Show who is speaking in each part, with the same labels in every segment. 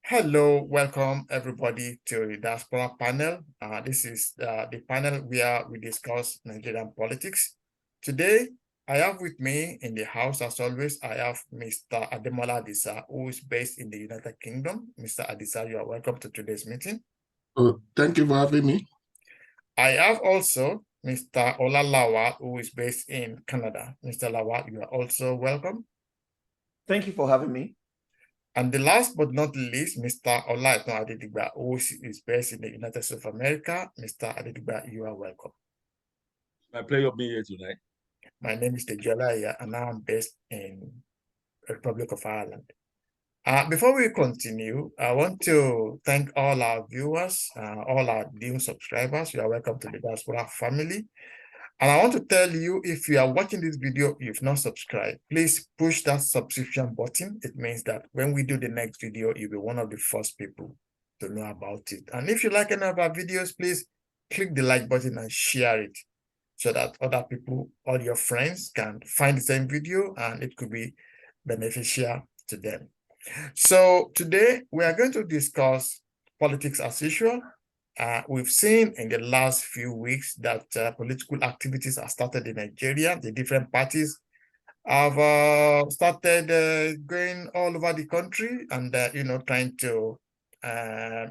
Speaker 1: Hello, welcome everybody to the Diaspora Panel. This is the panel where we discuss Nigerian politics. Today, I have with me in the house, as always, I have Mr. Ademola Adisa, who is based in the United Kingdom. Mr. Adisa, you are welcome to today's meeting.
Speaker 2: Oh, thank you for having me.
Speaker 1: I have also Mr. Ola Lawa, who is based in Canada. Mr. Lawa, you are also welcome.
Speaker 3: Thank you for having me.
Speaker 1: And the last but not least, Mr. Olaito Adedigba, who is based in the United States of America. Mr. Adedigba, you are welcome.
Speaker 4: My pleasure being here tonight.
Speaker 1: My name is Tejola, and I'm based in the Republic of Ireland. Before we continue, I want to thank all our viewers, all our new subscribers. You are welcome to the Diaspora family. And I want to tell you, if you are watching this video, you've not subscribed, please push that subscription button. It means that when we do the next video, you'll be one of the first people to know about it. And if you like any of our videos, please click the like button and share it so that other people, all your friends, can find the same video and it could be beneficial to them. So today we are going to discuss politics as usual. We've seen in the last few weeks that political activities have started in Nigeria. The different parties have started going all over the country and, trying to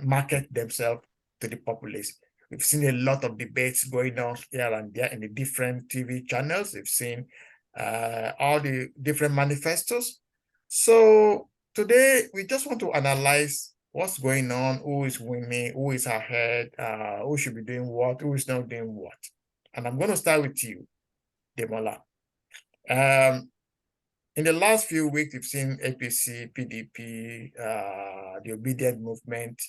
Speaker 1: market themselves to the populace. We've seen a lot of debates going on here and there in the different TV channels. We've seen all the different manifestos. So today, we just want to analyze what's going on, who is winning, who is ahead, who should be doing what, who is not doing what. And I'm going to start with you, Demola. In the last few weeks, we've seen APC, PDP, the Obedient Movement,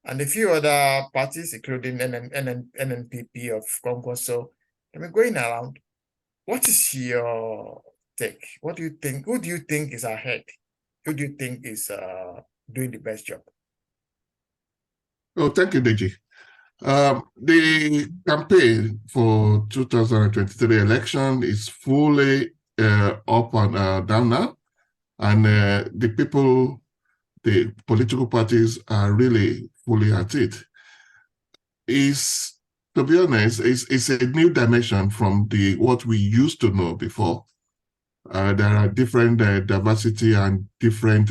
Speaker 1: and a few other parties, including NNPP of Congo. So, going around, what is your take? What do you think? Who do you think is ahead? Who do you think is doing the best job?
Speaker 2: Oh, thank you, Deji. The campaign for 2023 election is fully up and down now. And the political parties are really fully at it. To be honest, it's a new dimension from what we used to know before. There are different diversity and different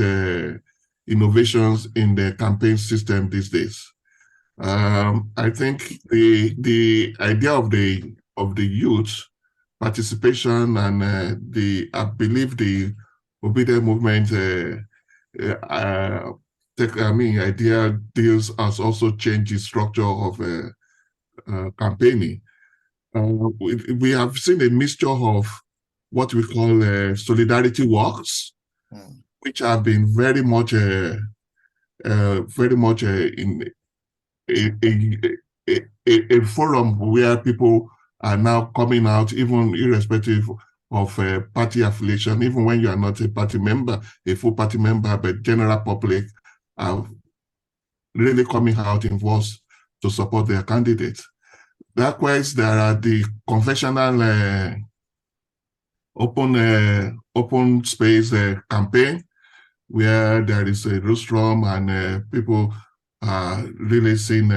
Speaker 2: innovations in the campaign system these days. I think the idea of the youth participation and I believe the Obedient Movement idea deals has also changed the structure of campaigning. We have seen a mixture of what we call solidarity walks, which have been very much in a forum where people are now coming out, even irrespective of party affiliation, even when you are not a party member, a full party member, but general public are really coming out in force to support their candidates. Likewise, there are the conventional open space campaign, where there is a rostrum and people are really seen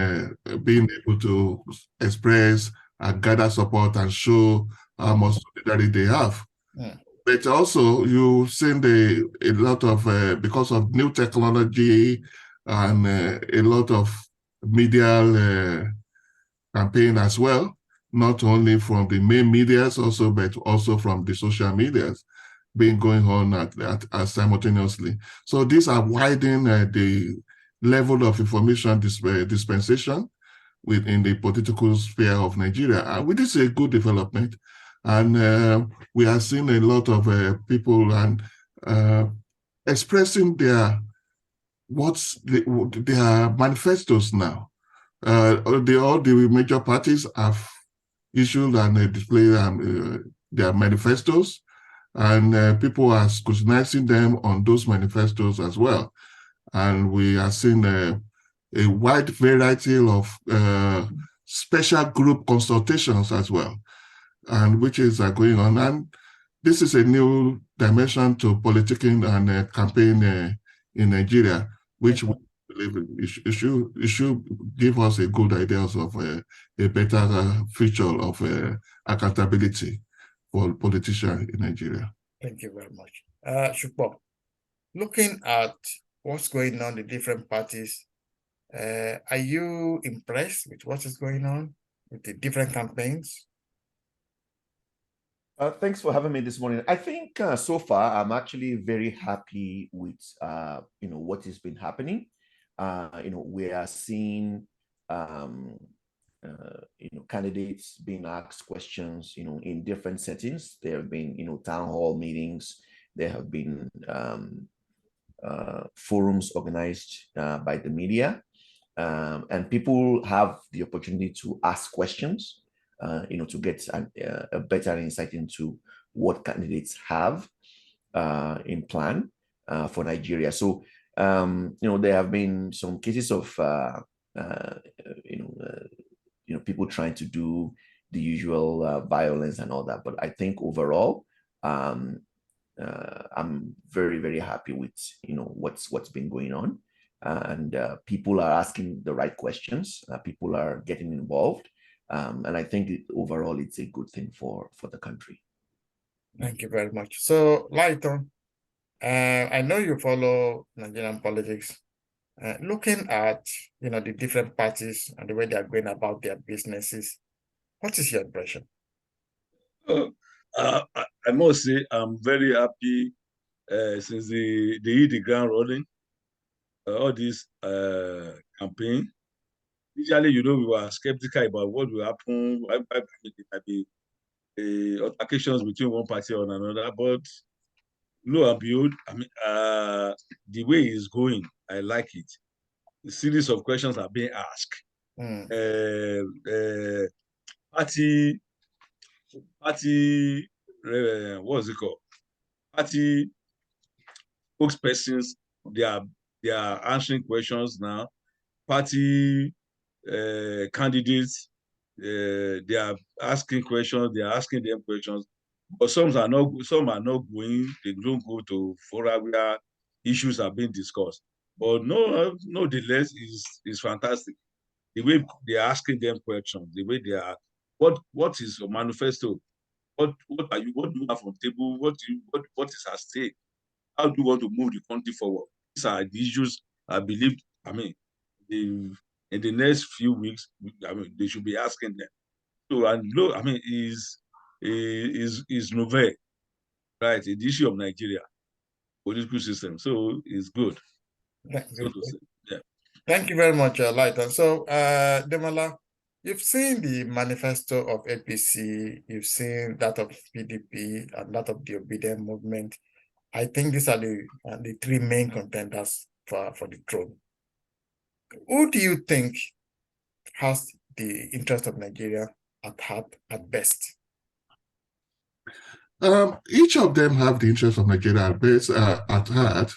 Speaker 2: being able to express and gather support and show how much solidarity they have. Yeah. But also, you've seen a lot of, because of new technology and a lot of media campaign as well, not only from the main medias also, but also from the social medias being going on at simultaneously. So these are widening the level of information dispensation within the political sphere of Nigeria. And which is a good development. And we are seeing a lot of people and expressing their manifestos now. All the major parties have issued and displayed their manifestos, and people are scrutinizing them on those manifestos as well. And we are seeing a wide variety of special group consultations as well, and which is going on. And this is a new dimension to politicking and campaign in Nigeria, which we it should give us a good idea of a better future of accountability for politicians in Nigeria.
Speaker 1: Thank you very much. Shukbo, looking at what's going on in different parties, are you impressed with what is going on with the different campaigns?
Speaker 3: Thanks for having me this morning. I think so far I'm actually very happy with what has been happening. We are seeing candidates being asked questions in different settings. There have been town hall meetings. There have been forums organized by the media, and people have the opportunity to ask questions. To get a better insight into what candidates have in plan for Nigeria. So, there have been some cases of, people trying to do the usual violence and all that. But I think overall, I'm very, very happy with, what's been going on. And people are asking the right questions. People are getting involved. And I think overall it's a good thing for the country.
Speaker 1: Thank you very much. So, Lighton, I know you follow Nigerian politics. Looking at the different parties and the way they are going about their businesses, what is your impression?
Speaker 4: I must say I'm very happy since they hit the ground rolling. All this campaign. Initially, we were skeptical about what will happen. There might be altercations between one party or another, but lo and behold, the way it's going, I like it. The series of questions are being asked. Party, what's it called? Party spokespersons, they are answering questions now. Party candidates, they are asking questions. They are asking them questions, but some are not going. They don't go to fora where issues are being discussed. But no delay is fantastic. The way they are asking them questions, the way they are, what is your manifesto? What do you have on the table? What is at stake? How do you want to move the country forward? These are the issues I believe. In the next few weeks, they should be asking them. So, is novel, right? The issue of Nigeria political system. So it's good.
Speaker 1: Yeah. Thank you very much, Lighton. So, Demola, you've seen the manifesto of APC, you've seen that of PDP, and that of the Obedient Movement. I think these are the three main contenders for the throne. Who do you think has the interest of Nigeria at heart at best?
Speaker 2: Each of them have the interest of Nigeria at best at heart,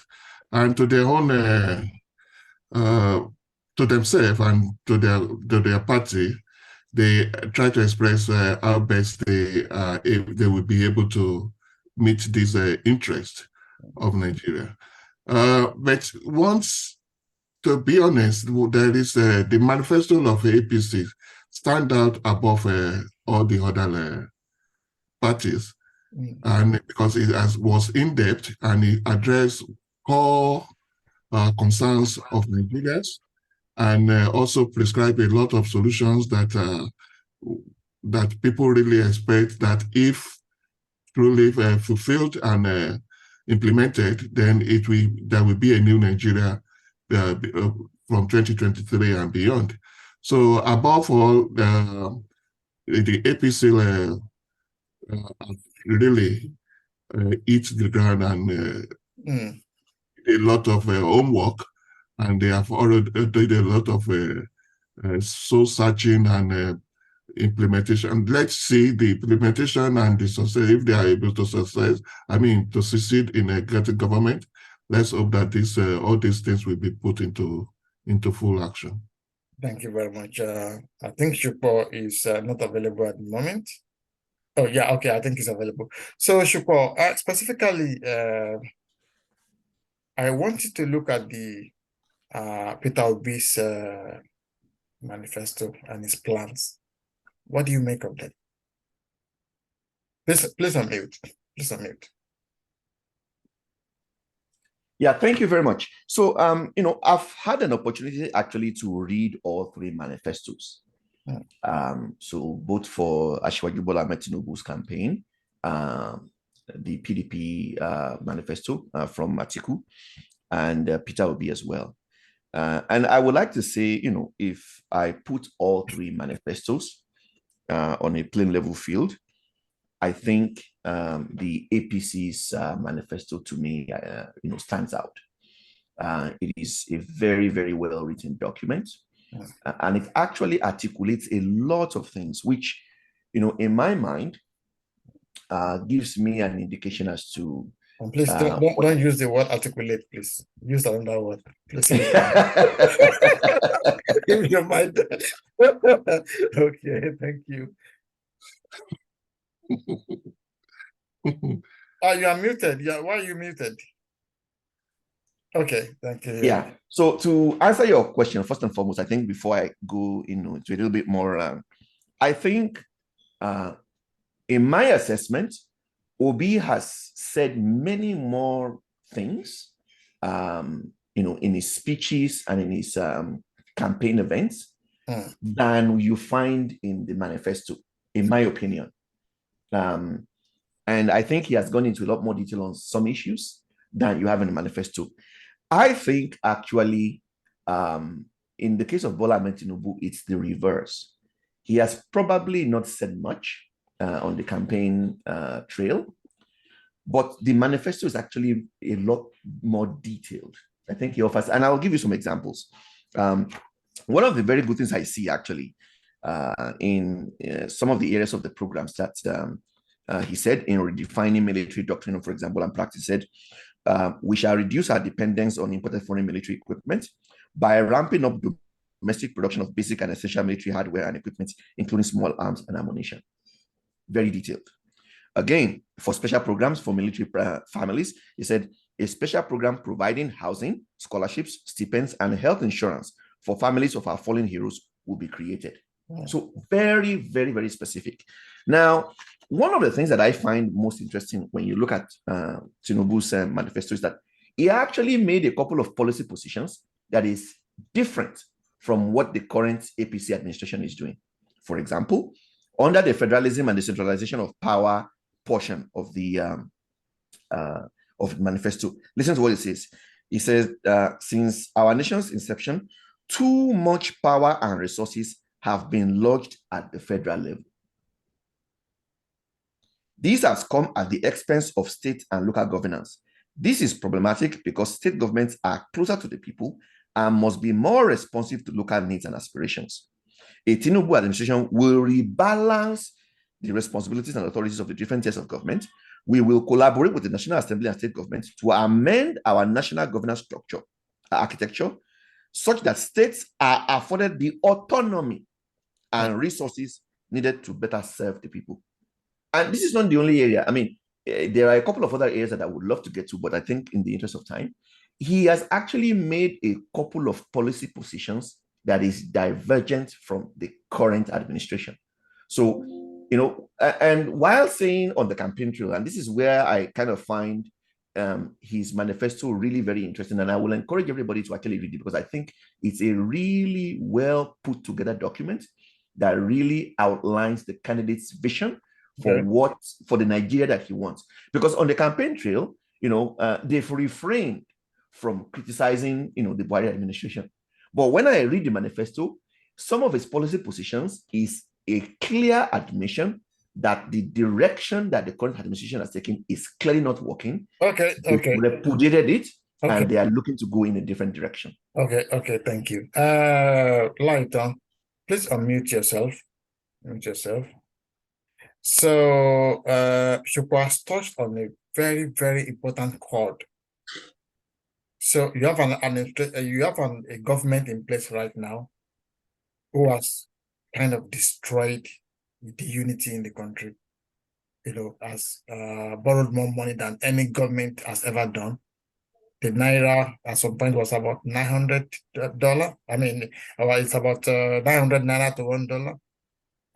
Speaker 2: and to their own, to themselves and to their party, they try to express how best they will be able to meet this interest of Nigeria. But once, to be honest, there is the manifesto of APC stand out above all the other parties, and because it was in depth and it addressed all concerns of Nigerians, and also prescribe a lot of solutions that people really expect that if truly fulfilled and implemented, then there will be a new Nigeria from 2023 and beyond. So above all, the APC really eats the ground and a lot of homework, and they have already did a lot of soul searching and implementation. Let's see the implementation and the success, if they are able to succeed in getting government. Let's hope that all these things will be put into full action.
Speaker 1: Thank you very much. I think Shukbo is not available at the moment. Oh yeah, okay, I think he's available. So Shukbo, specifically, I wanted to look at the Peter Obi's manifesto and his plans. What do you make of that? Please unmute. Please unmute.
Speaker 3: Yeah, thank you very much. So, I've had an opportunity actually to read all three manifestos. So both for Asiwaju Bola Ahmed Tinubu's campaign, the PDP manifesto from Atiku, and Peter Obi as well. And I would like to say, if I put all three manifestos on a plain level field, I think the APC's manifesto to me, stands out. It is a very, very well written document, and it actually articulates a lot of things, which, in my mind, gives me an indication as to.
Speaker 1: Please don't use the word articulate. Please use another word. Please. Give your mind. Okay, thank you. You are muted. Yeah, why are you muted? Okay, thank you.
Speaker 3: Yeah. So to answer your question, first and foremost, I think before I go into a little bit more, I think in my assessment, Obi has said many more things, in his speeches and in his campaign events than you find in the manifesto, in my opinion. And I think he has gone into a lot more detail on some issues than you have in the manifesto. I think actually, in the case of Bola Ahmed Tinubu, it's the reverse. He has probably not said much on the campaign trail, but the manifesto is actually a lot more detailed. I think he offers, and I'll give you some examples. One of the very good things I see actually in some of the areas of the programs that he said in redefining military doctrine, for example, and practice, said, we shall reduce our dependence on imported foreign military equipment by ramping up domestic production of basic and essential military hardware and equipment, including small arms and ammunition. Very detailed. Again, for special programs for military families, he said a special program providing housing, scholarships, stipends, and health insurance for families of our fallen heroes will be created. So very, very, very specific. Now, one of the things that I find most interesting when you look at Tinubu's manifesto is that he actually made a couple of policy positions that is different from what the current APC administration is doing. For example, under the federalism and decentralization of power portion of the manifesto, listen to what it says. It says, since our nation's inception, too much power and resources have been lodged at the federal level. This has come at the expense of state and local governance. This is problematic because state governments are closer to the people and must be more responsive to local needs and aspirations. A Tinubu administration will rebalance the responsibilities and authorities of the different tiers of government. We will collaborate with the National Assembly and state governments to amend our national governance structure, architecture, such that states are afforded the autonomy and resources needed to better serve the people. And this is not the only area. I mean, there are a couple of other areas that I would love to get to, but I think in the interest of time, he has actually made a couple of policy positions that is divergent from the current administration. So, and while saying on the campaign trail, and this is where I kind of find his manifesto really very interesting, and I will encourage everybody to actually read it because I think it's a really well put together document that really outlines the candidate's vision for the Nigeria that he wants. Because on the campaign trail, they've refrained from criticizing, the Buhari administration. But when I read the manifesto, some of his policy positions is a clear admission that the direction that the current administration has taken is clearly not working.
Speaker 1: Okay.
Speaker 3: They repudiated it, and they are looking to go in a different direction.
Speaker 1: Okay, thank you. Lighton, please unmute yourself. So, Shukwu has touched on a very, very important chord. So you have a government in place right now who has kind of destroyed the unity in the country. Has borrowed more money than any government has ever done. the naira at some point was about $900. I mean, it's about 900 naira to $1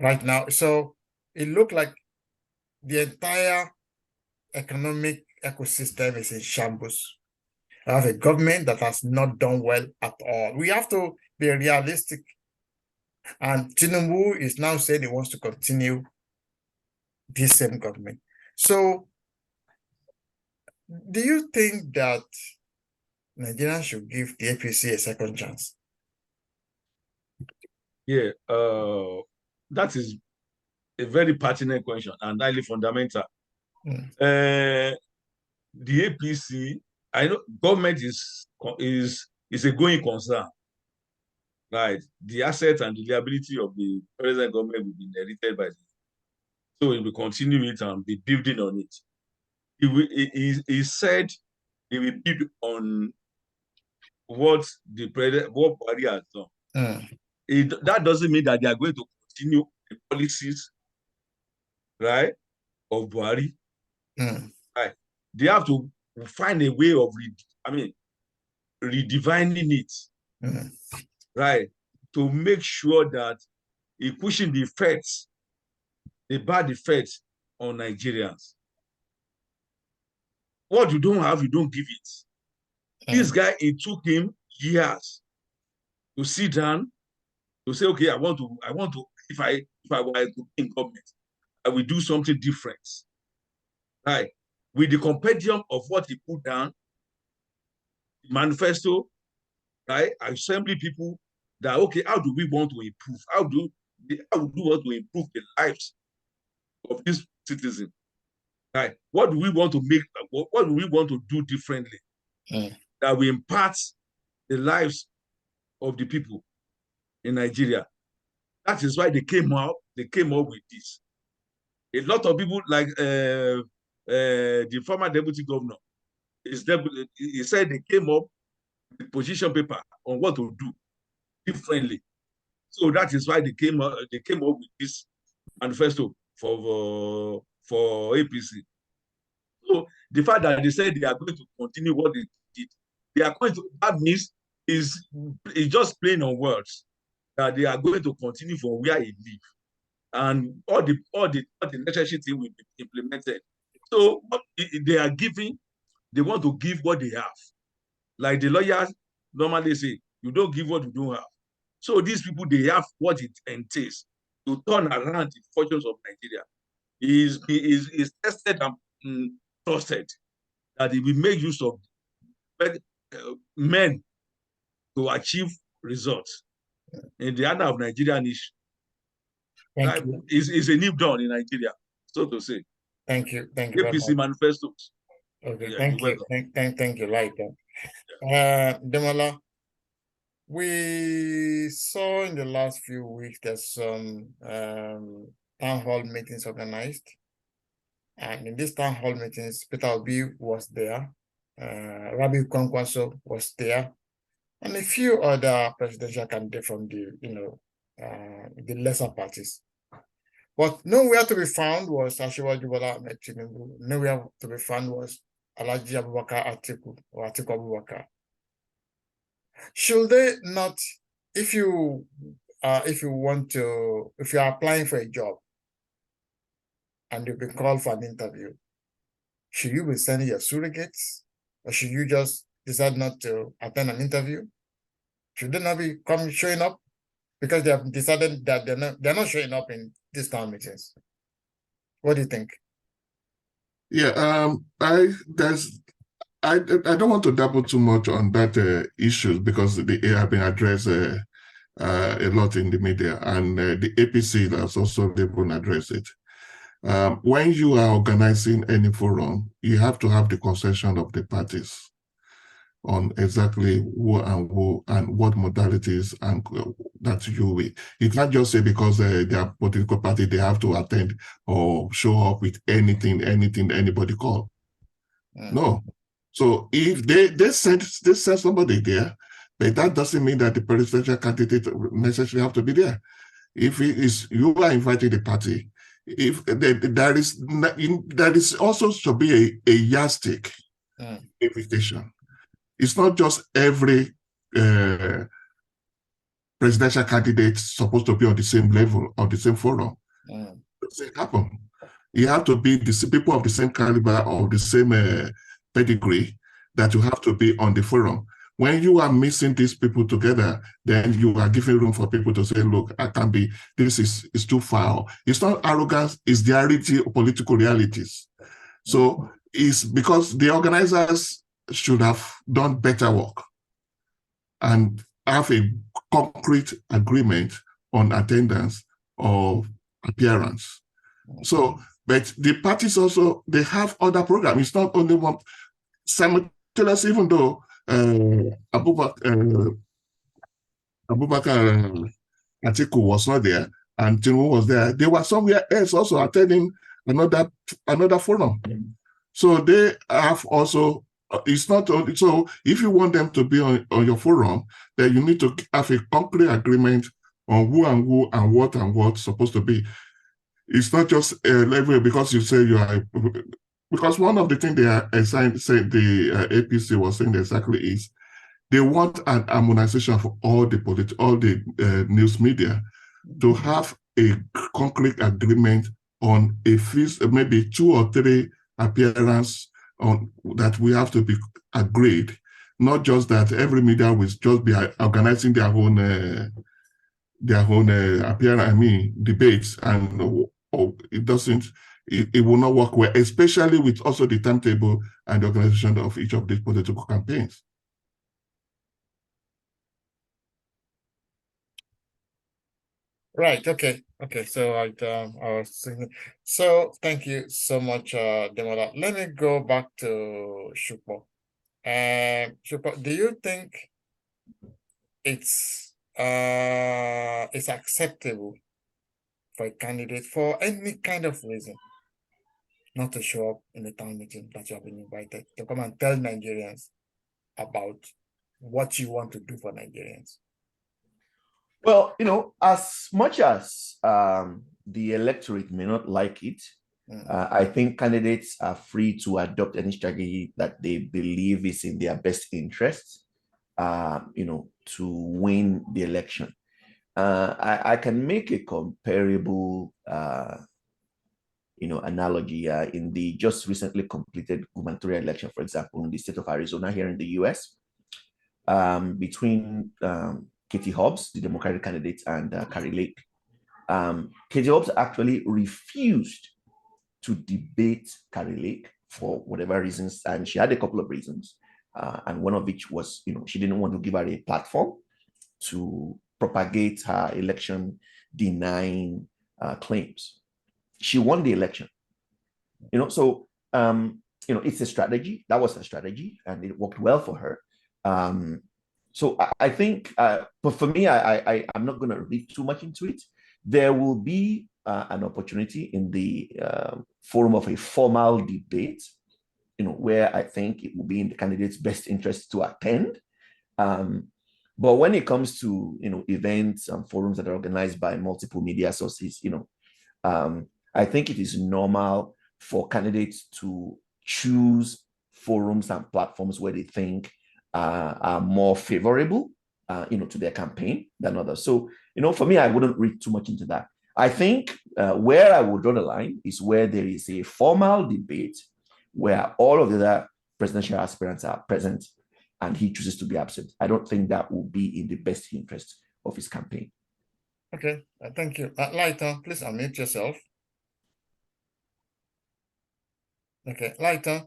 Speaker 1: right now. So it looked like the entire economic ecosystem is in shambles. I have a government that has not done well at all. We have to be realistic. And Tinubu is now saying he wants to continue this same government. So do you think that Nigerians should give the APC a second chance?
Speaker 4: Yeah, that is a very pertinent question and highly fundamental. The APC, I know government is a going concern, right? The assets and the liability of the present government will be inherited by them. So he will continue it and be building on it. He said he will build on what Buhari has done. That doesn't mean that they are going to continue the policies, right, of Buhari. Right. They have to find a way of redefining it, right, to make sure that he pushing the effects, the bad effects on Nigerians. What you don't have, you don't give it. This guy, it took him years to sit down to say, okay, I want to, if I were in government, I will do something different. Right. With the compendium of what he put down, the manifesto, right? Assembly people that, okay, how do we want to improve? How do we want to improve the lives of these citizens? Right? What do we want to make? What do we want to do differently that will impact the lives of the people in Nigeria? That is why they came up with this. A lot of people, like the former deputy governor, he said they came up with position paper on what to do differently. So that is why they came up with this manifesto for APC. So the fact that they said they are going to continue what they did, they are going to, that means is just plain on words that they are going to continue from where he live, and all the necessary things will be implemented. So what they are giving, they want to give what they have. Like the lawyers normally say, you don't give what you don't have. So these people, they have what it entails to turn around the fortunes of Nigeria. Is tested and trusted that he will make use of men to achieve results in the hand of Nigerian issue.
Speaker 1: Thank you.
Speaker 4: Is a new dawn in Nigeria, so to say.
Speaker 1: Thank you. Thank you.
Speaker 4: APC manifestos.
Speaker 1: Okay,
Speaker 4: Yeah,
Speaker 1: thank you. Thank you, like that. Demola, we saw in the last few weeks there's some town hall meetings organized. And in these town hall meetings, Peter Obi was there, Rabi Kwankwaso was there, and a few other presidential candidates from the lesser parties. But nowhere to be found was Asiwaju Bola Ahmed Tinubu. Nowhere to be found was Alhaji Abubakar Atiku or Atiku Abubakar. Should they not, if you are applying for a job and you've been called for an interview, should you be sending your surrogates, or should you just decide not to attend an interview? Should they not be showing up because they have decided that they're not showing up in these town meetings? What do you think?
Speaker 2: Yeah, I don't want to dabble too much on that issue because they have been addressed a lot in the media, and the APC has also been addressed it. When you are organizing any forum, you have to have the concession of the parties on exactly who and what modalities and that you will. You can't just say because they are political party, they have to attend or show up with anything anybody call. No. So if they send somebody there, but that doesn't mean that the presidential candidate necessarily have to be there. If it is you are inviting the party, if there is also to be a yardstick invitation. It's not just every presidential candidate supposed to be on the same level or the same forum. It doesn't happen. You have to be the people of the same caliber or the same pedigree that you have to be on the forum. When you are mixing these people together, then you are giving room for people to say, look, I can't be, this is too far. It's not arrogance, it's the reality of political realities. So it's because the organizers should have done better work and have a concrete agreement on attendance or appearance. So, but the parties also, they have other programs. It's not only one simultaneous, even though Abubakar Atiku was not there and Tinubu was there, they were somewhere else also attending another forum. So they have also, it's not only, so if you want them to be on your forum, then you need to have a concrete agreement on who and what's supposed to be. It's not just a level because you say you are, because one of the things they are assigned, say the APC was saying exactly is they want an harmonization for all the news media to have a concrete agreement on a feast, maybe 2 or 3 appearance on that we have to be agreed, not just that every media will just be organizing their own appearance, debates, and it doesn't, it will not work well, especially with also the timetable and the organization of each of these political campaigns.
Speaker 1: Right. Okay. Okay. So I was thinking, so thank you so much, Demola. Let me go back to Shupo. Shupo, do you think it's acceptable for a candidate for any kind of reason not to show up in the town meeting that you have been invited to come and tell Nigerians about what you want to do for Nigerians?
Speaker 3: Well, as much as the electorate may not like it, I think candidates are free to adopt any strategy that they believe is in their best interest, to win the election. I can make a comparable, analogy in the just recently completed gubernatorial election, for example, in the state of Arizona here in the US, between Katie Hobbs, the Democratic candidate, and Carrie Lake. Katie Hobbs actually refused to debate Carrie Lake for whatever reasons, and she had a couple of reasons, and one of which was, she didn't want to give her a platform to propagate her election denying claims. She won the election, so it's a strategy. That was a strategy, and it worked well for her. So I think, but for me, I'm not going to read too much into it. There will be an opportunity in the forum of a formal debate, where I think it will be in the candidate's best interest to attend. But when it comes to, events and forums that are organized by multiple media sources, I think it is normal for candidates to choose forums and platforms where they think are more favorable, to their campaign than others. So, for me, I wouldn't read too much into that. I think where I would draw the line is where there is a formal debate where all of the other presidential aspirants are present and he chooses to be absent. I don't think that will be in the best interest of his campaign.
Speaker 1: Okay, thank you. Lighter, please unmute yourself. Okay, Lighter,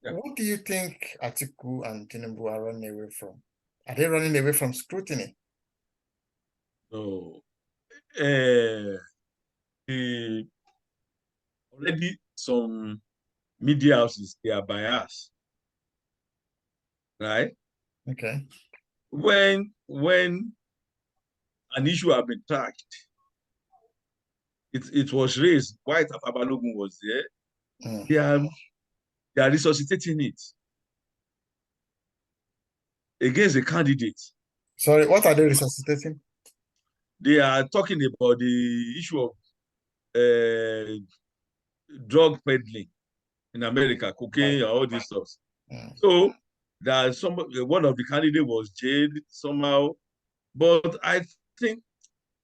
Speaker 1: what do you think Atiku and Tinubu are running away from? Are they running away from scrutiny?
Speaker 4: No. Already some media houses, they are biased, right?
Speaker 1: Okay.
Speaker 4: When an issue has been tracked, it was raised. White Afabalogun was there. They are resuscitating it against a candidate.
Speaker 1: Sorry, what are they resuscitating?
Speaker 4: They are talking about the issue of drug peddling in America, cocaine, all these stuff. So that one of the candidates was jailed somehow. But I think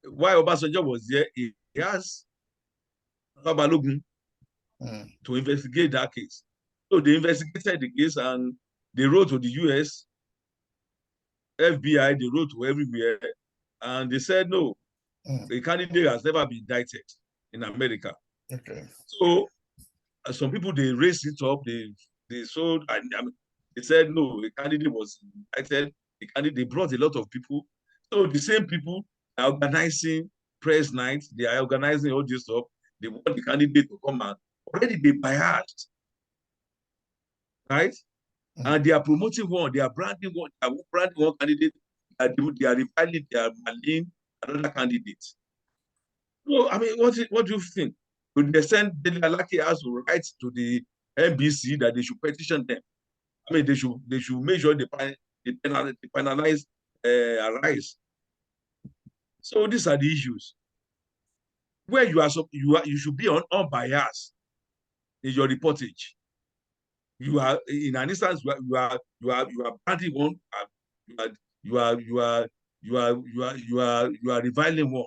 Speaker 4: while Obasanjo was there, he asked Balogun to investigate that case. So they investigated the case and they wrote to the US, FBI, they wrote to everywhere, and they said no, a candidate has never been indicted in America.
Speaker 1: Okay.
Speaker 4: So some people, they raised it up, they sold, I mean, they said no, the candidate was indicted. They brought a lot of people. So the same people are organizing press nights, they are organizing all this stuff. They want the candidate to come out. Already they biased, right? And they are promoting one, they are branding one candidate, they are refiling, they are maligning another candidate. So, I mean, what do you think? Would they send Dele Alaki has to write to the NBC that they should petition them? I mean, they should make sure they penalize Arise. So these are the issues where you should be unbiased in your reportage. You are in an instance you are branding one, you are reviling one.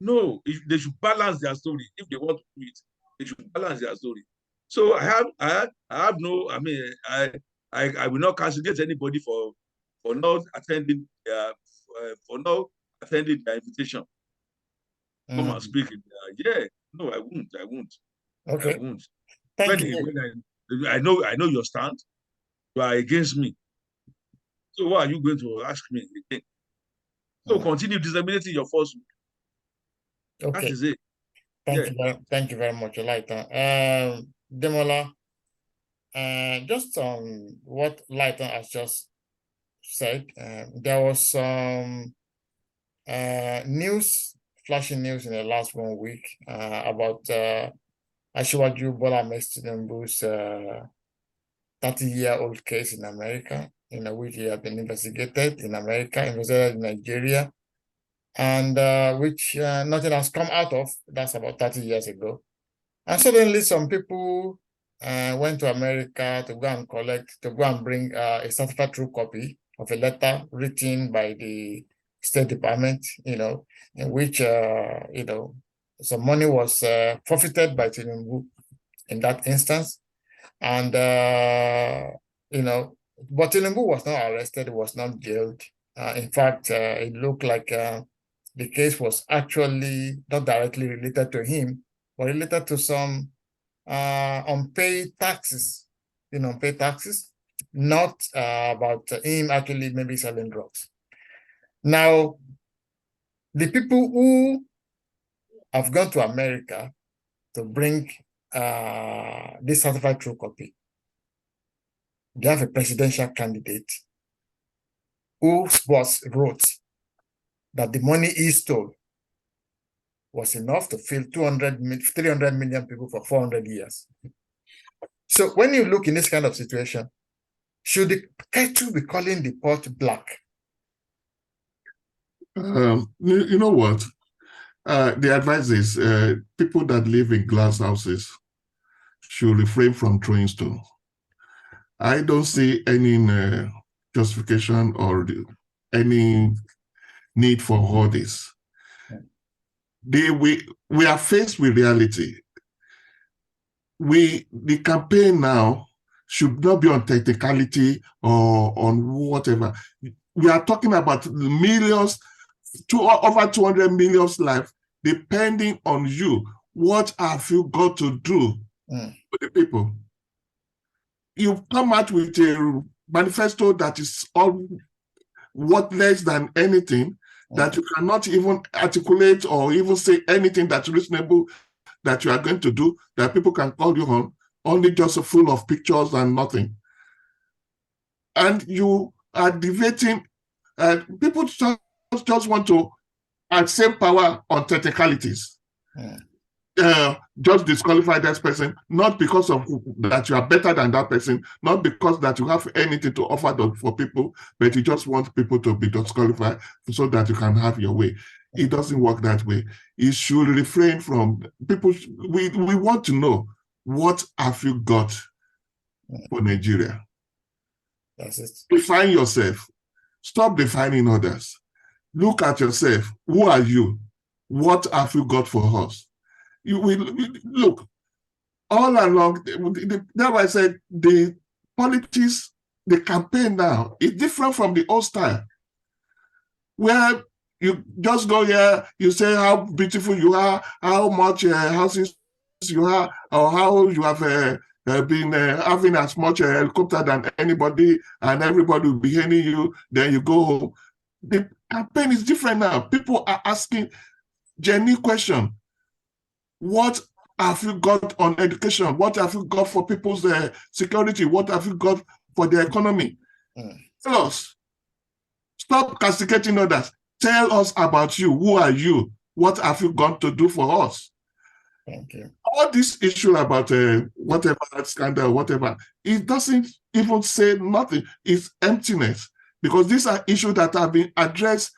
Speaker 4: No, they should balance their story. If they want to do it, they should balance their story. So I have no, I mean, I will not castigate anybody for not attending their invitation. Come and speak. Yeah, no, I won't.
Speaker 1: Okay.
Speaker 4: I won't.
Speaker 1: Thank you.
Speaker 4: When I know your stand. You are against me. So why are you going to ask me again? So continue disseminating your falsehood.
Speaker 1: Okay.
Speaker 4: That is it.
Speaker 1: Thank you very much, Lighton. Demola, just on what Lighton has just said, there was some flashing news in the last 1 week about Asiwaju Bola Ahmed Tinubu's 30-year-old case in America, in which he had been investigated in America, investigated in Nigeria, and which nothing has come out of. That's about 30 years ago. And suddenly some people went to America to go and bring a certified true copy of a letter written by the State Department, in which, some money was forfeited by Tinubu in that instance. And, but Tinubu was not arrested, was not jailed. In fact, it looked like the case was actually not directly related to him, but related to some unpaid taxes, unpaid taxes, not about him actually maybe selling drugs. Now, the people who have gone to America to bring this certified true copy, they have a presidential candidate whose boss wrote that the money he stole was enough to fill 300 million people for 400 years. So when you look in this kind of situation, should the kettle be calling the pot black?
Speaker 2: You know what? The advice is people that live in glass houses should refrain from throwing stones. I don't see any justification or any need for all this. We are faced with reality. The campaign now should not be on technicality or on whatever. We are talking about millions, over 200 million lives, depending on you. What have you got to do for the people? You come out with a manifesto that is all worthless than anything, that you cannot even articulate or even say anything that's reasonable that you are going to do, that people can call you on, only just full of pictures and nothing. And you are debating, people just want to add same power on technicalities. Just disqualify that person, not because of that you are better than that person, not because that you have anything to offer for people, but you just want people to be disqualified so that you can have your way. It doesn't work that way. It should refrain from people. We want to know, what have you got for Nigeria?
Speaker 1: That's it.
Speaker 2: Define yourself. Stop defining others. Look at yourself. Who are you? What have you got for us? You will look all along. That's why I said the politics, the campaign now is different from the old style, where you just go here, you say how beautiful you are, how much houses you have, or how you have been having as much helicopter than anybody, and everybody will be hailing you. Then you go home. The campaign is different now. People are asking genuine question. What have you got on education? What have you got for people's security? What have you got for the economy? Tell us. Stop castigating others. Tell us about you. Who are you? What have you got to do for us?
Speaker 1: Thank you.
Speaker 2: All this issue about whatever scandal, whatever, it doesn't even say nothing. It's emptiness, because these are issues that have been addressed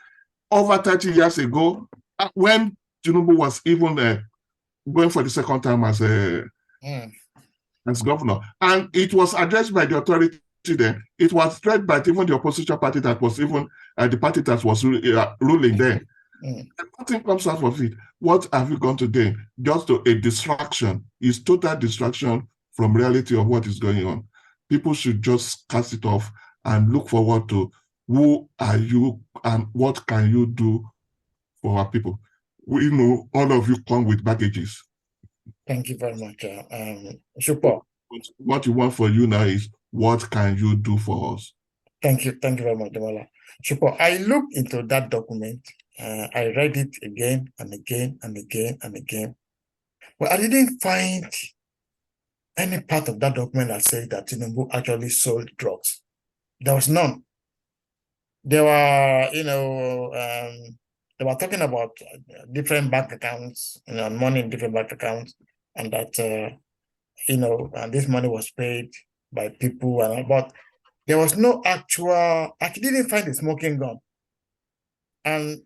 Speaker 2: over 30 years ago when Tinubu was even going for the second time as governor. And it was addressed by the authority then. It was addressed by even the opposition party that was even the party that was ruling then. And nothing comes out of it. What have you gone to gain? Just a distraction. It's total distraction from reality of what is going on. People should just cast it off and look forward to who are you and what can you do for our people. We know all of you come with baggages.
Speaker 1: Thank you very much. Super.
Speaker 2: What you want for you now is what can you do for us?
Speaker 1: Thank you very much, Demola. Super. I looked into that document. I read it again and again and again and again. But I didn't find any part of that document that said that Tinubu actually sold drugs. There was none. There were, they were talking about different bank accounts, money in different bank accounts, and that, and this money was paid by people, but there was no actual, I didn't find a smoking gun. And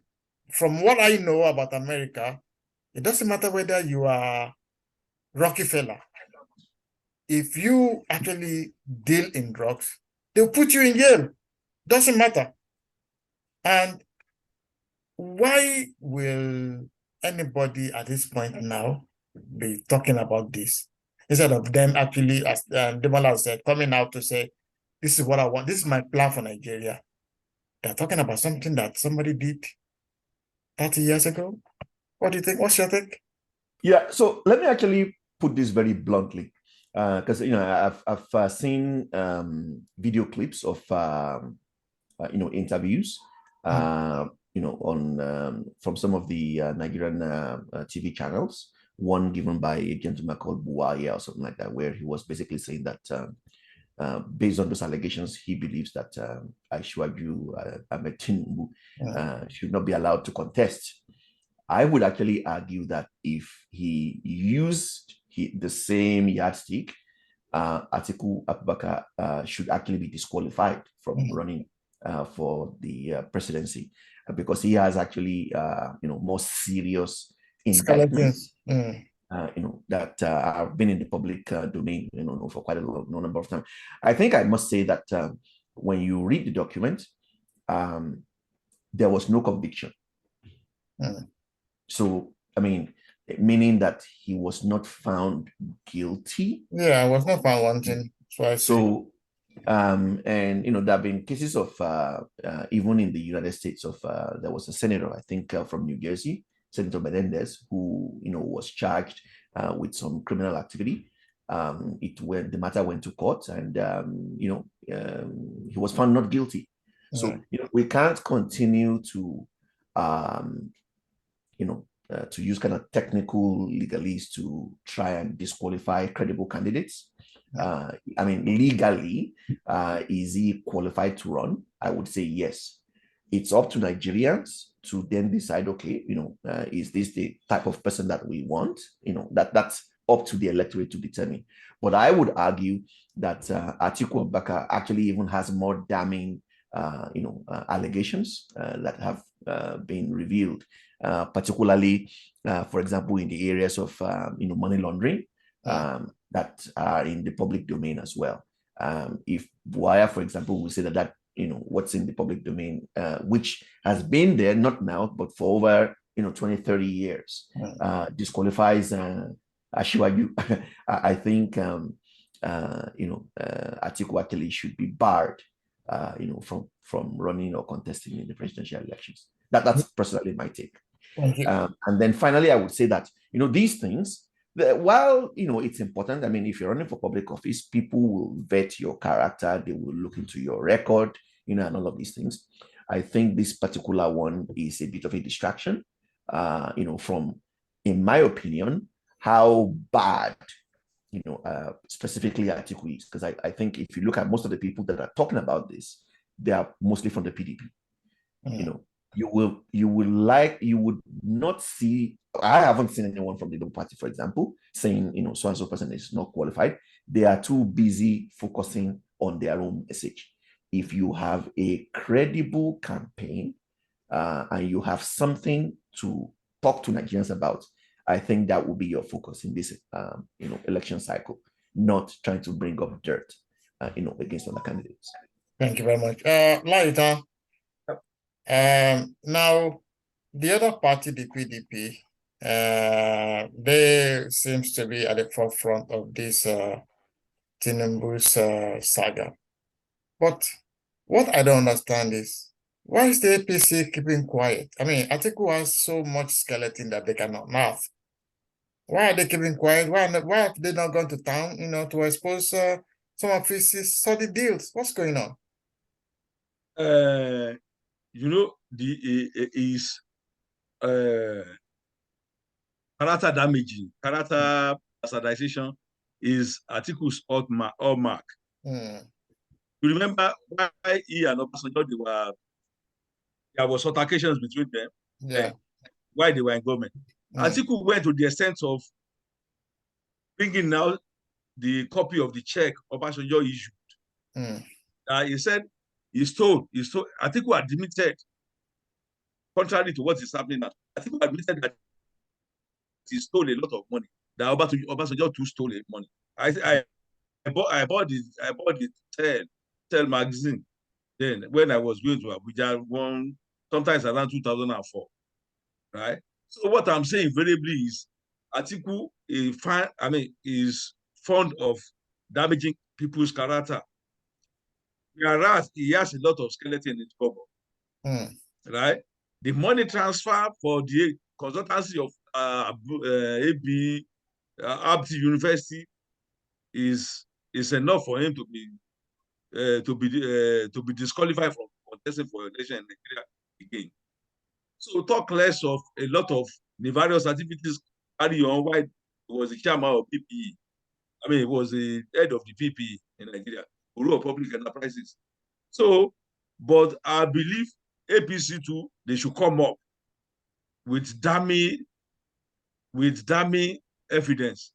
Speaker 1: from what I know about America, it doesn't matter whether you are Rockefeller. If you actually deal in drugs, they'll put you in jail. Doesn't matter. And why will anybody at this point now be talking about this instead of them actually, as Demola said, coming out to say, this is what I want, this is my plan for Nigeria? They're talking about something that somebody did 30 years ago. What do you think? What's your take?
Speaker 3: Yeah, so let me actually put this very bluntly, because I've seen video clips of interviews on from some of the Nigerian TV channels. One given by a gentleman called Buwaye or something like that, where he was basically saying that based on those allegations, he believes that Asiwaju Ahmed Tinubu should not be allowed to contest. I would actually argue that if he used the same yardstick, Atiku Abubakar should actually be disqualified from running for the presidency, because he has actually more serious indictments that have been in the public domain for quite a long number of time. I think I must say that when you read the document, there was no conviction. So, I mean, meaning that he was not found guilty.
Speaker 1: Yeah, I was not found wanting. So,
Speaker 3: and there have been cases of even in the United States of there was a senator, I think from New Jersey, Senator Menendez, who was charged with some criminal activity. The matter went to court, and he was found not guilty. So we can't continue to to use kind of technical legalese to try and disqualify credible candidates. I mean, legally, is he qualified to run? I would say yes. It's up to Nigerians to then decide, okay, is this the type of person that we want? That's up to the electorate to determine. But I would argue that Atiku Abubakar actually even has more damning, allegations that have been revealed, particularly, for example, in the areas of, money laundering that are in the public domain as well. If Buhaya, for example, will say that what's in the public domain, which has been there, not now, but for over 20, 30 years, disqualifies Asiwaju, I think Atiku actually should be barred from running or contesting in the presidential elections. That's personally my take. And then finally, I would say that these things, while it's important, I mean, if you're running for public office, people will vet your character, they will look into your record, and all of these things. I think this particular one is a bit of a distraction, from, in my opinion, how bad specifically Atiku is. Because I think if you look at most of the people that are talking about this, they are mostly from the PDP. You would not see, I haven't seen anyone from the Labour Party, for example, saying, so and so person is not qualified. They are too busy focusing on their own message. If you have a credible campaign and you have something to talk to Nigerians about, I think that will be your focus in this election cycle, not trying to bring up dirt against other candidates.
Speaker 1: Thank you very much. Laita, now the other party, the PDP, they seems to be at the forefront of this Tinubu's saga. But what I don't understand is, why is the APC keeping quiet? I mean, Atiku has so much skeleton that they cannot mouth. Why are they keeping quiet? Why have they not gone to town, to expose some of his study deals? What's going on?
Speaker 4: Is character damaging, character bastardization is Atiku's hallmark. You remember why he and Obasanjo, there was altercations between them.
Speaker 1: Yeah.
Speaker 4: Why they were in government. Atiku went to the extent of bringing out the copy of the check Obasanjo issued. He said he stole. Atiku admitted, contrary to what is happening now, Atiku admitted that he stole a lot of money. That Obasanjo too stole money. I bought the Tell magazine then when I was going to Abuja, sometimes around 2004, right? So what I'm saying invariably is Atiku is fond of damaging people's character. Whereas he has a lot of skeleton in his cupboard, right? The money transfer for the consultancy of Abdi University is enough for him to be disqualified from contesting for election in Nigeria again. So talk less of a lot of nefarious activities carry on while he was the chairman of PPE. I mean, he was the head of the PPE in Nigeria, Bureau of Public Enterprises. So, but I believe APC too, they should come up with dummy evidence,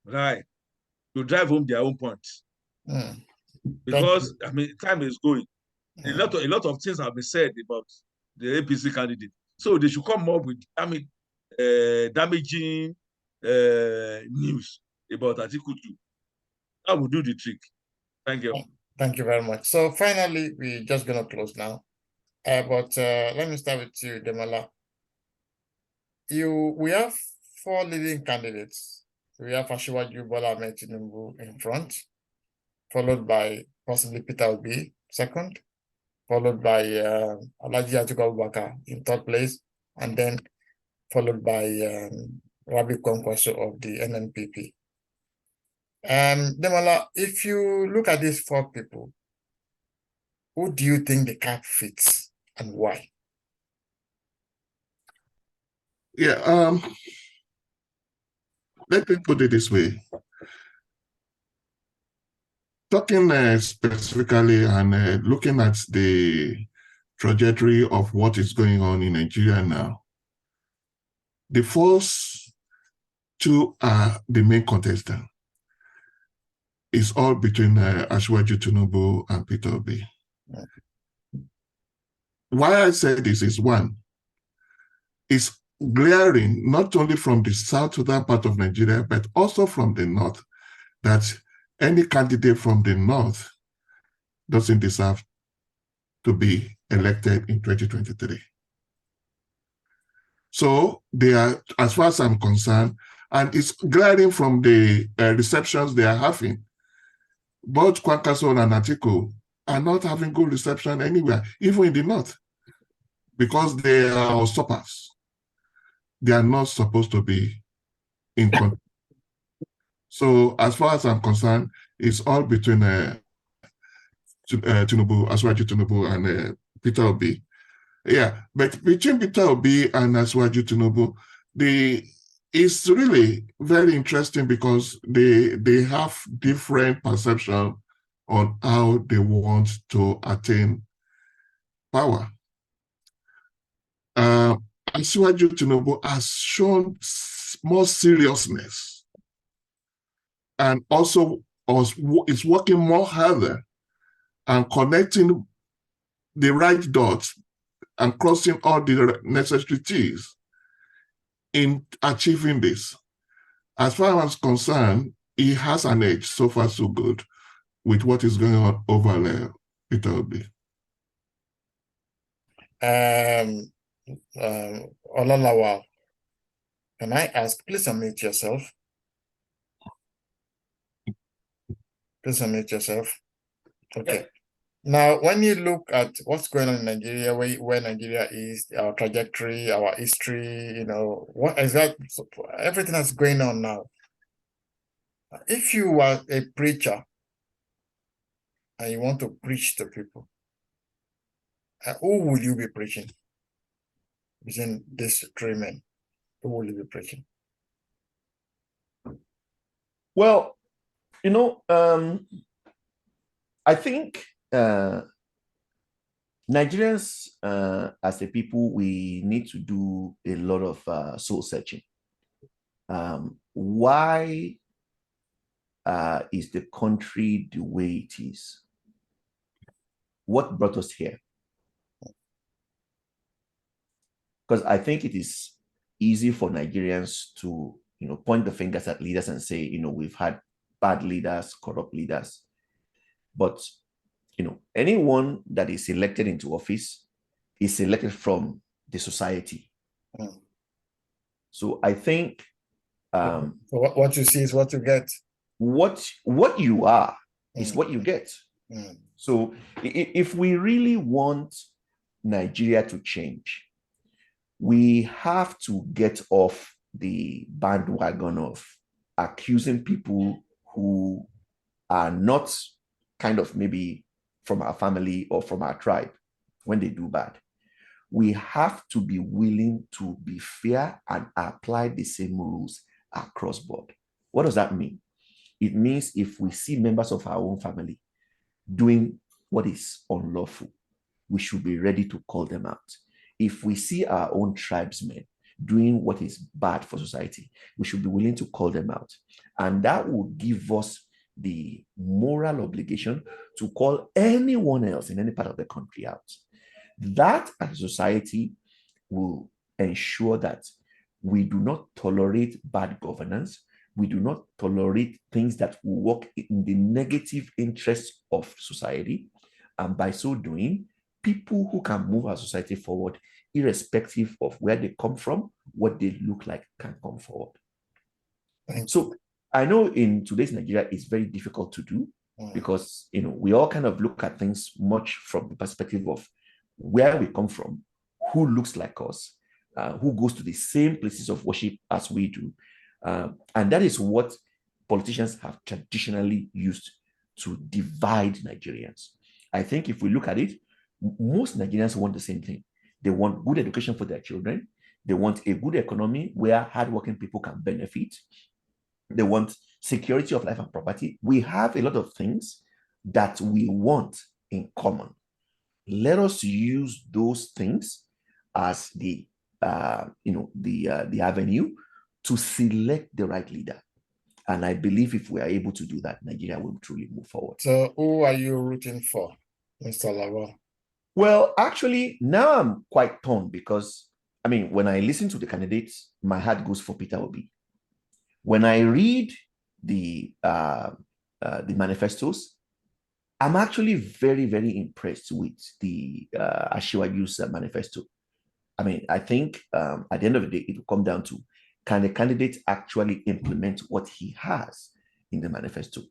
Speaker 4: right, to drive home their own points. Because I mean, time is going. A lot of things have been said about the APC candidate. So they should come up with damaging news about Atiku too. That will do the trick. Thank you.
Speaker 1: Thank you very much. So finally, we're just going to close now. But let me start with you, Demola. We have 4 leading candidates. We have Asiwaju Bola Ahmed Tinubu in front, followed by possibly Peter Obi second, followed by Alhaji Atiku Abubakar in 3rd place, and then followed by Rabi Kwankwaso of the NNPP. Demola, if you look at these 4 people, who do you think the cap fits and why?
Speaker 2: Yeah, let me put it this way. Talking specifically and looking at the trajectory of what is going on in Nigeria now, the first 2 are the main contestants. It's all between Asiwaju Tinubu and Peter Obi. Why I say this is, one, it's glaring not only from the southern part of Nigeria, but also from the north, that any candidate from the North doesn't deserve to be elected in 2023. So they are, as far as I'm concerned, and it's glaring from the receptions they are having. Both Kwankwaso and Atiku are not having good reception anywhere, even in the North, because they are stoppers. They are not supposed to be in control. So as far as I'm concerned, it's all between Tinubu, Asiwaju Tinubu and Peter Obi. Yeah, but between Peter Obi and Asiwaju Tinubu, it's really very interesting because they have different perception on how they want to attain power. Asiwaju Tinubu has shown more seriousness and also is working more harder and connecting the right dots and crossing all the necessary T's in achieving this. As far as concerned, he has an edge. So far, so good with what is going on over there, Peter Obi.
Speaker 1: Olalawa, can I ask, please unmute yourself. Please unmute yourself. Okay. Now, when you look at what's going on in Nigeria, where Nigeria is, our trajectory, our history, you know, what is that? Everything that's going on now. If you are a preacher and you want to preach to people, who will you be preaching? Within these three men, who will you be preaching?
Speaker 3: Well, you know, I think Nigerians, as a people, we need to do a lot of soul searching. Why is the country the way it is? What brought us here? Because I think it is easy for Nigerians to, you know, point the fingers at leaders and say, you know, we've had bad leaders, corrupt leaders. But, you know, anyone that is elected into office is elected from the society.
Speaker 1: Mm.
Speaker 3: So I think
Speaker 1: So what you see is what you get.
Speaker 3: What you are is what you get.
Speaker 1: Mm.
Speaker 3: So if we really want Nigeria to change, we have to get off the bandwagon of accusing people who are not kind of maybe from our family or from our tribe when they do bad. We have to be willing to be fair and apply the same rules across board. What does that mean? It means if we see members of our own family doing what is unlawful, we should be ready to call them out. If we see our own tribesmen doing what is bad for society, we should be willing to call them out. And that will give us the moral obligation to call anyone else in any part of the country out. That as a society will ensure that we do not tolerate bad governance. We do not tolerate things that will work in the negative interests of society. And by so doing, people who can move our society forward, irrespective of where they come from, what they look like, can come forward. So I know in today's Nigeria, it's very difficult to do because, you know, we all kind of look at things much from the perspective of where we come from, who looks like us, who goes to the same places of worship as we do. And that is what politicians have traditionally used to divide Nigerians. I think if we look at it, most Nigerians want the same thing. They want good education for their children. They want a good economy where hardworking people can benefit. They want security of life and property. We have a lot of things that we want in common. Let us use those things as the avenue to select the right leader. And I believe if we are able to do that, Nigeria will truly move forward.
Speaker 1: So who are you rooting for, Mr. Lawal?
Speaker 3: Well, actually, now I'm quite torn because, I mean, when I listen to the candidates, my heart goes for Peter Obi. When I read the the manifestos, I'm actually very, very impressed with the Asiwaju's manifesto. I mean, I think at the end of the day, it will come down to, can the candidate actually implement what he has in the manifesto?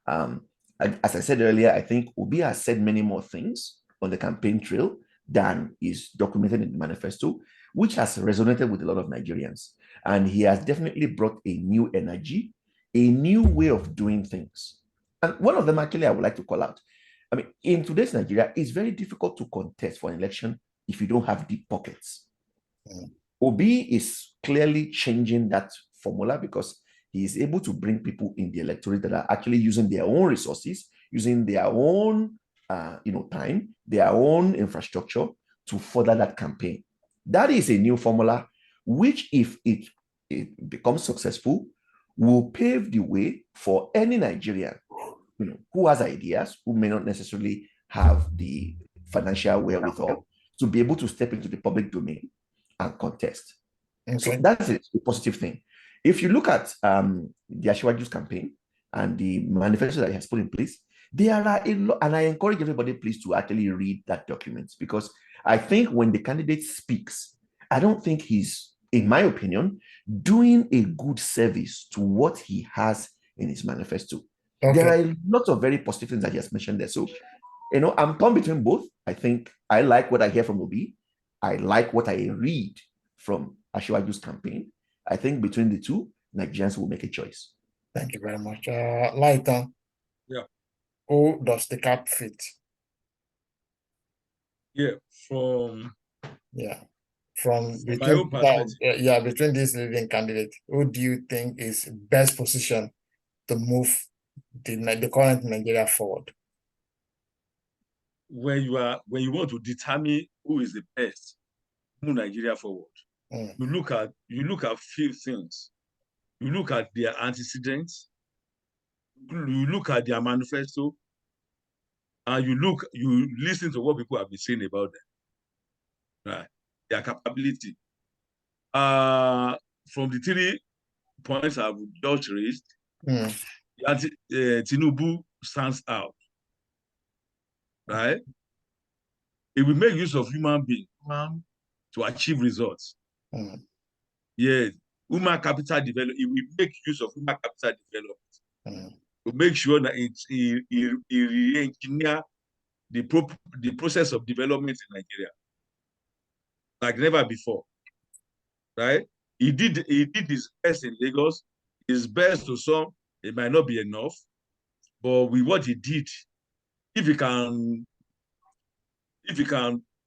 Speaker 3: As I said earlier, I think Obi has said many more things on the campaign trail than is documented in the manifesto, which has resonated with a lot of Nigerians. And he has definitely brought a new energy, a new way of doing things. And one of them, actually, I would like to call out. I mean, in today's Nigeria, it's very difficult to contest for an election if you don't have deep pockets. Obi is clearly changing that formula because he is able to bring people in the electorate that are actually using their own resources, using their own time, their own infrastructure to further that campaign. That is a new formula, which if it becomes successful, will pave the way for any Nigerian who has ideas, who may not necessarily have the financial wherewithal to be able to step into the public domain and contest. Okay. So that's a positive thing. If you look at the Asiwaju's campaign and the manifesto that he has put in place, there are a lot, and I encourage everybody please to actually read that document, because I think when the candidate speaks, I don't think he's, in my opinion, doing a good service to what he has in his manifesto. Okay. There are a lot of very positive things that he has mentioned there. So, I'm torn between both. I think I like what I hear from Obi. I like what I read from Asiwaju's campaign. I think between the two, Nigerians will make a choice.
Speaker 1: Thank you very much. Lighter.
Speaker 4: Yeah.
Speaker 1: Who does the cap fit?
Speaker 4: Yeah, from
Speaker 1: between
Speaker 4: my own perspective.
Speaker 1: Between these leading candidates, who do you think is best positioned to move the current Nigeria forward?
Speaker 4: When you want to determine who is the best to move Nigeria forward, you look at few things. You look at their antecedents, you look at their manifesto, and you listen to what people have been saying about them, right? Their capability. From the 3 points I've just raised, Tinubu stands out, right? It will make use of human beings to achieve results. Yes, human capital development. It will make use of human capital development to make sure that it re-engineer the process of development in Nigeria like never before, right? He did his best in Lagos. His best to some, it might not be enough, but with what he did, if he can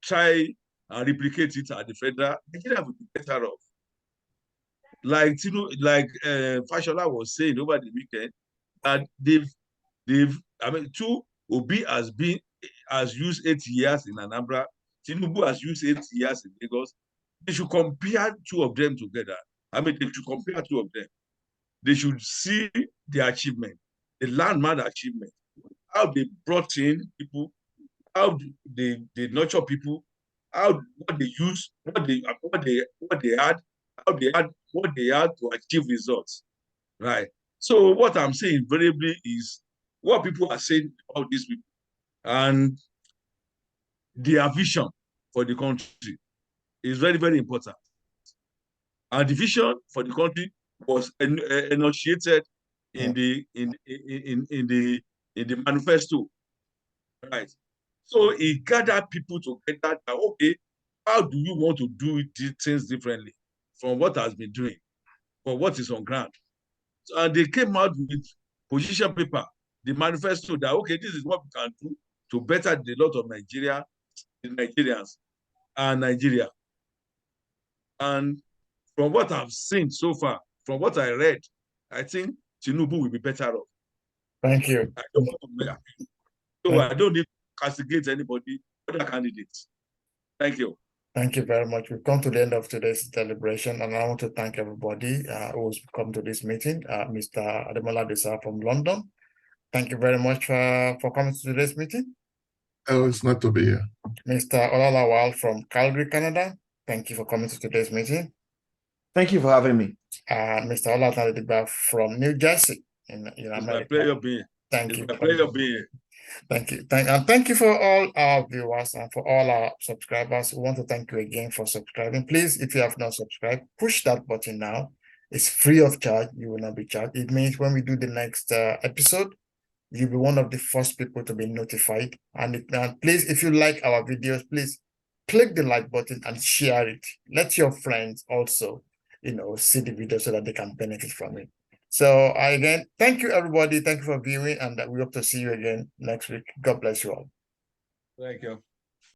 Speaker 4: try and replicate it at the federal, Nigeria will be better off. Like Fashola was saying over the weekend, that Obi has used 8 years in Anambra, Tinubu has used 8 years in Lagos. They should compare 2 of them together. They should compare 2 of them. They should see the achievement, the landmark achievement, how they brought in people, how they nurture people, what they use, what they had, what they had to achieve results, right? So what I'm saying invariably is what people are saying about these people and their vision for the country is very, very important. And the vision for the country was enunciated in the manifesto, right? So it gathered people together that, okay, how do you want to do things differently from what has been doing, or what is on ground? And they came out with position paper, the manifesto, that, okay, this is what we can do to better the lot of Nigerians and Nigeria. And from what I've seen so far, from what I read, I think Tinubu will be better off.
Speaker 1: Thank you.
Speaker 4: I don't need to castigate anybody, other candidates. Thank you.
Speaker 1: Thank you very much. We've come to the end of today's deliberation, and I want to thank everybody who's come to this meeting. Mr. Ademola Desa from London, thank you very much for coming to today's meeting.
Speaker 2: Oh, it's not to be here.
Speaker 1: Mr. Olalawal from Calgary, Canada, thank you for coming to today's meeting.
Speaker 3: Thank you for having me.
Speaker 1: Mr. Olatanidigba from New Jersey in America.
Speaker 4: It's my pleasure being.
Speaker 1: Thank you.
Speaker 4: It's a pleasure being here.
Speaker 1: Thank you. Thank you for all our viewers and for all our subscribers. We want to thank you again for subscribing. Please, if you have not subscribed, push that button now. It's free of charge. You will not be charged. It means when we do the next episode, you'll be one of the first people to be notified. And please, if you like our videos, please click the like button and share it. Let your friends also, see the video so that they can benefit from it. So again, thank you, everybody. Thank you for viewing, and we hope to see you again next week. God bless you all.
Speaker 4: Thank you.